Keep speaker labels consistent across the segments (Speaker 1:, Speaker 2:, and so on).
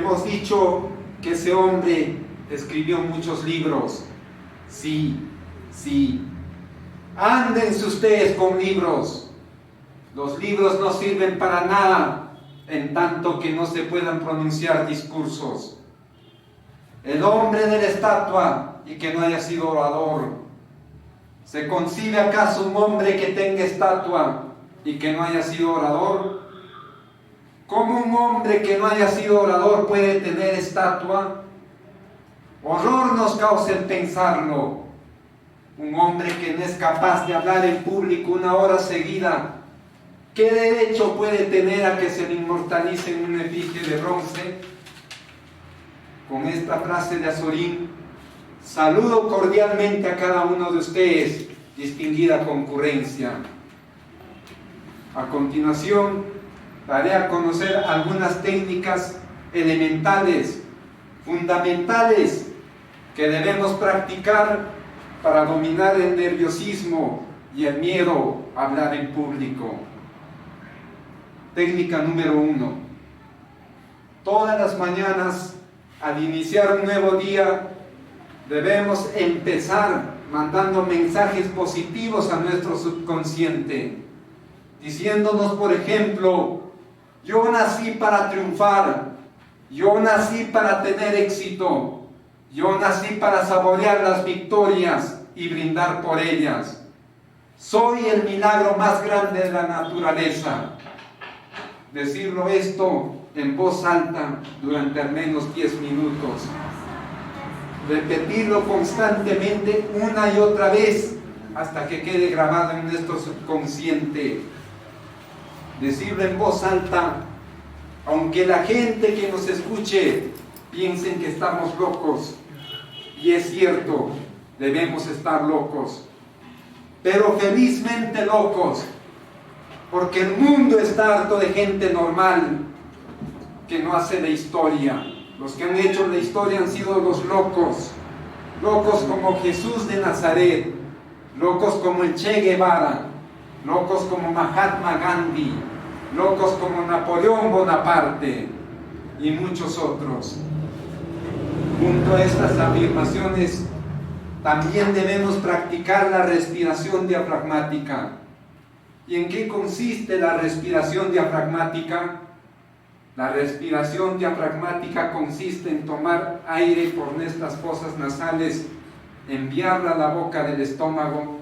Speaker 1: Hemos dicho que ese hombre escribió muchos libros. Sí, sí. Ándense ustedes con libros. Los libros no sirven para nada en tanto que no se puedan pronunciar discursos. El hombre de la estatua y que no haya sido orador. ¿Se concibe acaso un hombre que tenga estatua y que no haya sido orador? ¿Cómo un hombre que no haya sido orador puede tener estatua? Horror nos causa el pensarlo. Un hombre que no es capaz de hablar en público una hora seguida, ¿qué derecho puede tener a que se le inmortalice en una efigie de bronce? Con esta frase de Azorín, saludo cordialmente a cada uno de ustedes, distinguida concurrencia. A continuación, daré a conocer algunas técnicas elementales, fundamentales, que debemos practicar para dominar el nerviosismo y el miedo a hablar en público. Técnica número 1. Todas las mañanas, al iniciar un nuevo día, debemos empezar mandando mensajes positivos a nuestro subconsciente, diciéndonos, por ejemplo, yo nací para triunfar, yo nací para tener éxito, yo nací para saborear las victorias y brindar por ellas. Soy el milagro más grande de la naturaleza. Decirlo esto en voz alta durante al menos 10 minutos. Repetirlo constantemente una y otra vez hasta que quede grabado en nuestro subconsciente. Decirlo en voz alta, aunque la gente que nos escuche piensen que estamos locos. Y es cierto, debemos estar locos, pero felizmente locos, porque el mundo está harto de gente normal que no hace la historia. Los que han hecho la historia han sido los locos, locos como Jesús de Nazaret, locos como el Che Guevara, locos como Mahatma Gandhi, locos como Napoleón Bonaparte y muchos otros. Junto a estas afirmaciones, también debemos practicar la respiración diafragmática. ¿Y en qué consiste la respiración diafragmática? La respiración diafragmática consiste en tomar aire por nuestras fosas nasales, enviarla a la boca del estómago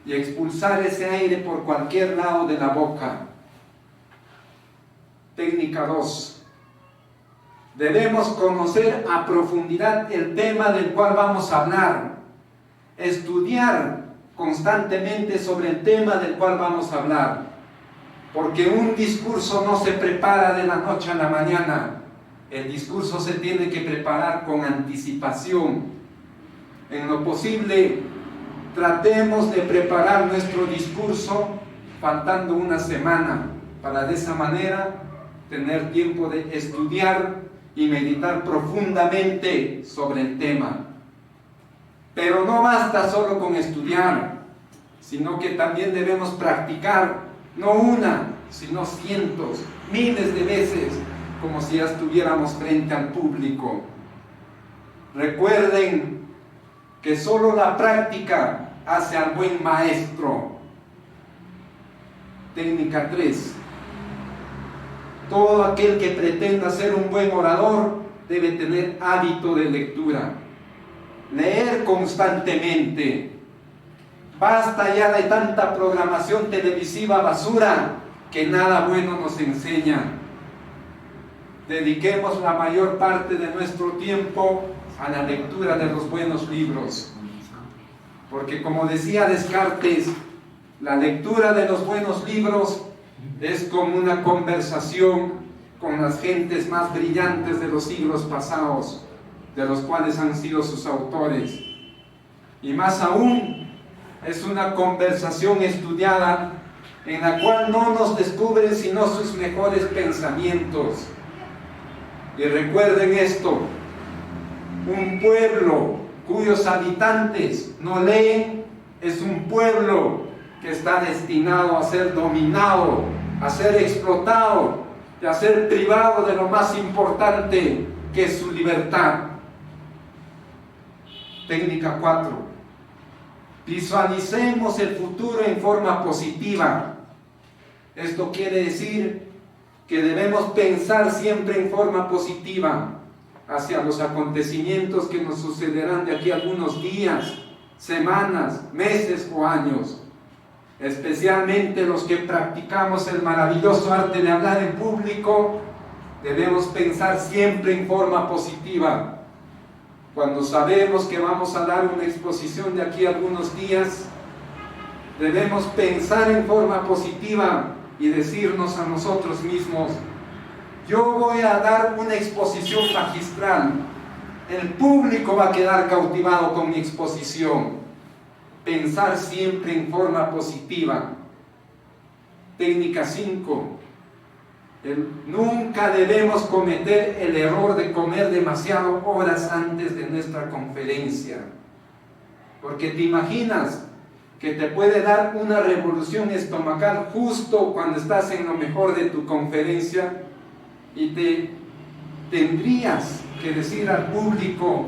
Speaker 1: y expulsar ese aire por cualquier lado de la boca. Técnica 2. Debemos conocer a profundidad el tema del cual vamos a hablar, estudiar constantemente sobre el tema del cual vamos a hablar, porque un discurso no se prepara de la noche a la mañana, el discurso se tiene que preparar con anticipación. En lo posible, tratemos de preparar nuestro discurso faltando una semana, para de esa manera tener tiempo de estudiar y meditar profundamente sobre el tema. Pero no basta solo con estudiar, sino que también debemos practicar, no una, sino cientos, miles de veces, como si ya estuviéramos frente al público. Recuerden que solo la práctica hace al buen maestro. Técnica 3. Todo aquel que pretenda ser un buen orador debe tener hábito de lectura. Leer constantemente. Basta ya de tanta programación televisiva basura que nada bueno nos enseña. Dediquemos la mayor parte de nuestro tiempo a la lectura de los buenos libros. Porque como decía Descartes, la lectura de los buenos libros es como una conversación con las gentes más brillantes de los siglos pasados, de los cuales han sido sus autores. Y más aún, es una conversación estudiada en la cual no nos descubren sino sus mejores pensamientos. Y recuerden esto, un pueblo cuyos habitantes no leen es un pueblo que está destinado a ser dominado, a ser explotado y a ser privado de lo más importante, que es su libertad. Técnica 4. Visualicemos el futuro en forma positiva. Esto quiere decir que debemos pensar siempre en forma positiva hacia los acontecimientos que nos sucederán de aquí a algunos días, semanas, meses o años. Especialmente los que practicamos el maravilloso arte de hablar en público, debemos pensar siempre en forma positiva. Cuando sabemos que vamos a dar una exposición de aquí a algunos días, debemos pensar en forma positiva y decirnos a nosotros mismos: yo voy a dar una exposición magistral, el público va a quedar cautivado con mi exposición. Pensar siempre en forma positiva. Técnica 5. Nunca debemos cometer el error de comer demasiado horas antes de nuestra conferencia, porque te imaginas que te puede dar una revolución estomacal justo cuando estás en lo mejor de tu conferencia y te tendrías que decir al público: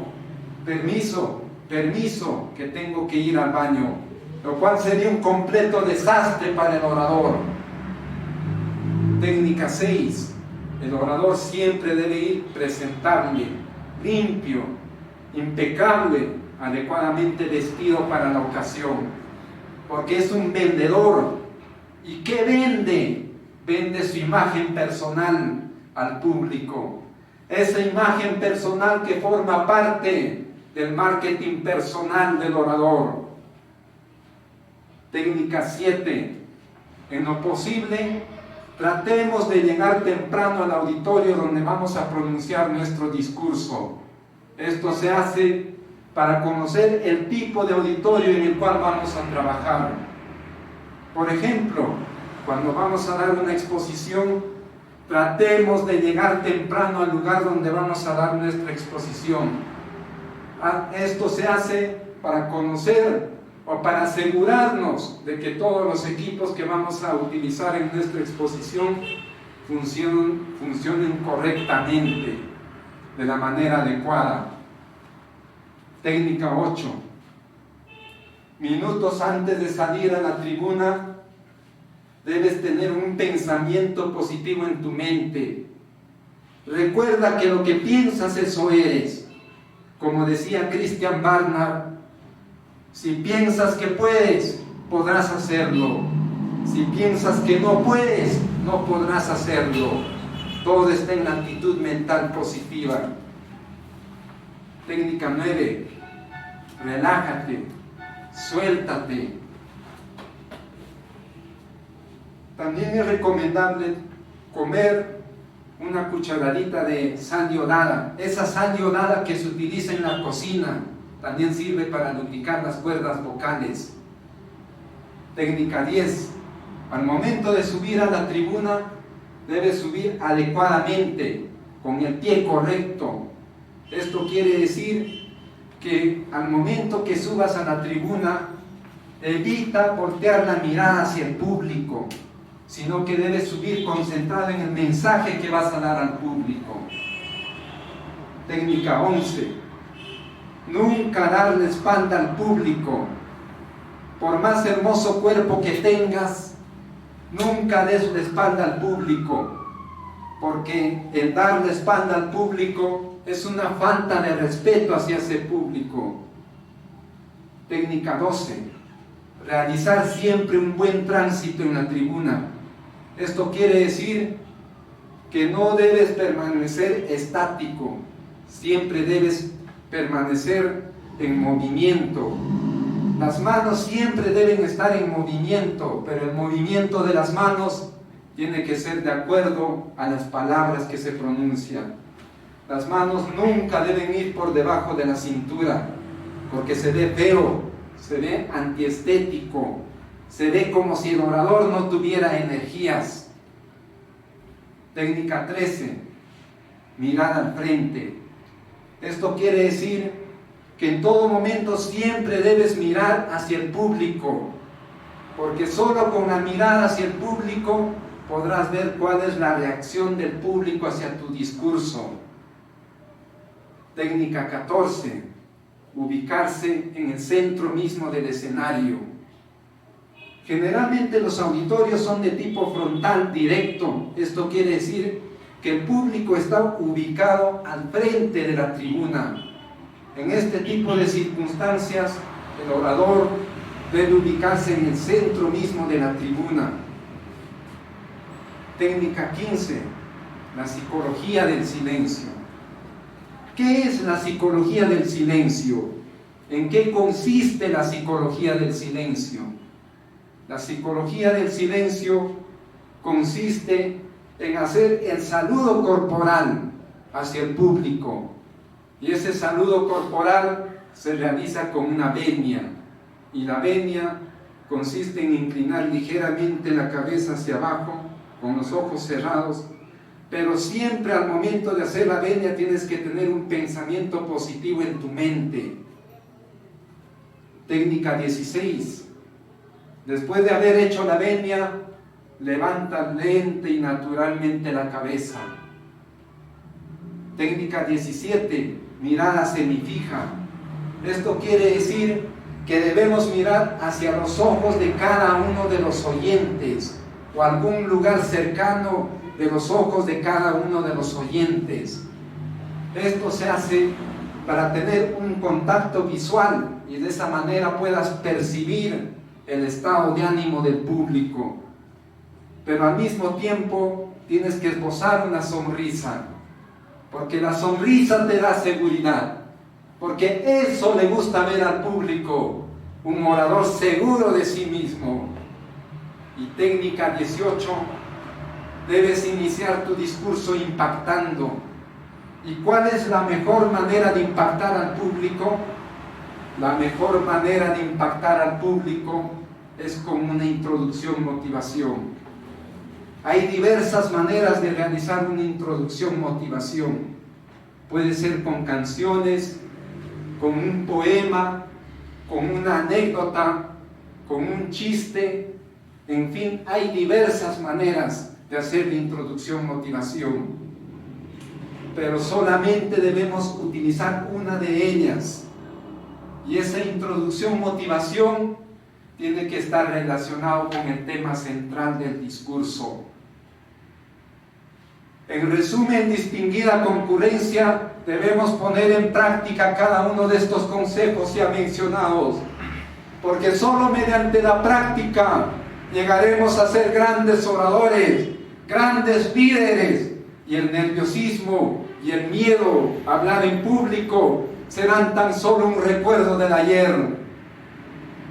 Speaker 1: permiso, que tengo que ir al baño, lo cual sería un completo desastre para el orador. Técnica 6. El orador siempre debe ir presentable, limpio, impecable, adecuadamente vestido para la ocasión, porque es un vendedor. ¿Y qué vende? Vende su imagen personal al público, esa imagen personal que forma parte del marketing personal del orador. Técnica 7. En lo posible, tratemos de llegar temprano al auditorio donde vamos a pronunciar nuestro discurso. Esto se hace para conocer el tipo de auditorio en el cual vamos a trabajar. Por ejemplo, cuando vamos a dar una exposición, tratemos de llegar temprano al lugar donde vamos a dar nuestra exposición. Esto se hace para conocer o para asegurarnos de que todos los equipos que vamos a utilizar en nuestra exposición funcionen correctamente, de la manera adecuada. Técnica 8. Minutos antes de salir a la tribuna, debes tener un pensamiento positivo en tu mente. Recuerda que lo que piensas, eso eres. Como decía Christian Barnard, si piensas que puedes, podrás hacerlo. Si piensas que no puedes, no podrás hacerlo. Todo está en la actitud mental positiva. Técnica 9. Relájate, suéltate. También es recomendable comer una cucharadita de sal iodada. Esa sal iodada que se utiliza en la cocina también sirve para lubricar las cuerdas vocales. Técnica 10. Al momento de subir a la tribuna, debes subir adecuadamente, con el pie correcto. Esto quiere decir que al momento que subas a la tribuna, evita voltear la mirada hacia el público, sino que debes subir concentrado en el mensaje que vas a dar al público. Técnica 11. Nunca dar la espalda al público. Por más hermoso cuerpo que tengas, nunca des la espalda al público, porque el dar la espalda al público es una falta de respeto hacia ese público. Técnica 12. Realizar siempre un buen tránsito en la tribuna. Esto quiere decir que no debes permanecer estático, siempre debes permanecer en movimiento. Las manos siempre deben estar en movimiento, pero el movimiento de las manos tiene que ser de acuerdo a las palabras que se pronuncian. Las manos nunca deben ir por debajo de la cintura, porque se ve feo, se ve antiestético, se ve como si el orador no tuviera energías. Técnica 13. Mirada al frente. Esto quiere decir que en todo momento siempre debes mirar hacia el público, porque solo con la mirada hacia el público podrás ver cuál es la reacción del público hacia tu discurso. Técnica 14, ubicarse en el centro mismo del escenario. Generalmente los auditorios son de tipo frontal, directo. Esto quiere decir que el público está ubicado al frente de la tribuna. En este tipo de circunstancias, el orador debe ubicarse en el centro mismo de la tribuna. Técnica 15, la psicología del silencio. ¿Qué es la psicología del silencio? ¿En qué consiste la psicología del silencio? La psicología del silencio consiste en hacer el saludo corporal hacia el público. Y ese saludo corporal se realiza con una venia. Y la venia consiste en inclinar ligeramente la cabeza hacia abajo, con los ojos cerrados, pero siempre al momento de hacer la venia tienes que tener un pensamiento positivo en tu mente. Técnica 16. Después de haber hecho la venia, levanta lente y naturalmente la cabeza. Técnica 17. Mirada semifija. Esto quiere decir que debemos mirar hacia los ojos de cada uno de los oyentes o algún lugar cercano de los ojos de cada uno de los oyentes. Esto se hace para tener un contacto visual y de esa manera puedas percibir el estado de ánimo del público. Pero al mismo tiempo tienes que esbozar una sonrisa, porque la sonrisa te da seguridad, porque eso le gusta ver al público, un orador seguro de sí mismo. Y técnica 18, debes iniciar tu discurso impactando. ¿Y cuál es la mejor manera de impactar al público? La mejor manera de impactar al público es con una introducción motivación. Hay diversas maneras de realizar una introducción motivación. Puede ser con canciones, con un poema, con una anécdota, con un chiste. En fin, hay diversas maneras de hacer la introducción motivación. Pero solamente debemos utilizar una de ellas. Y esa introducción motivación tiene que estar relacionado con el tema central del discurso. En resumen, distinguida concurrencia, debemos poner en práctica cada uno de estos consejos ya mencionados, porque solo mediante la práctica llegaremos a ser grandes oradores, grandes líderes, y el nerviosismo y el miedo a hablar en público serán tan solo un recuerdo del ayer.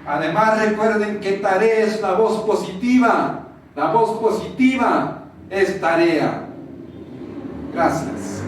Speaker 1: Además, recuerden que tarea es la voz positiva. La voz positiva es tarea. Gracias.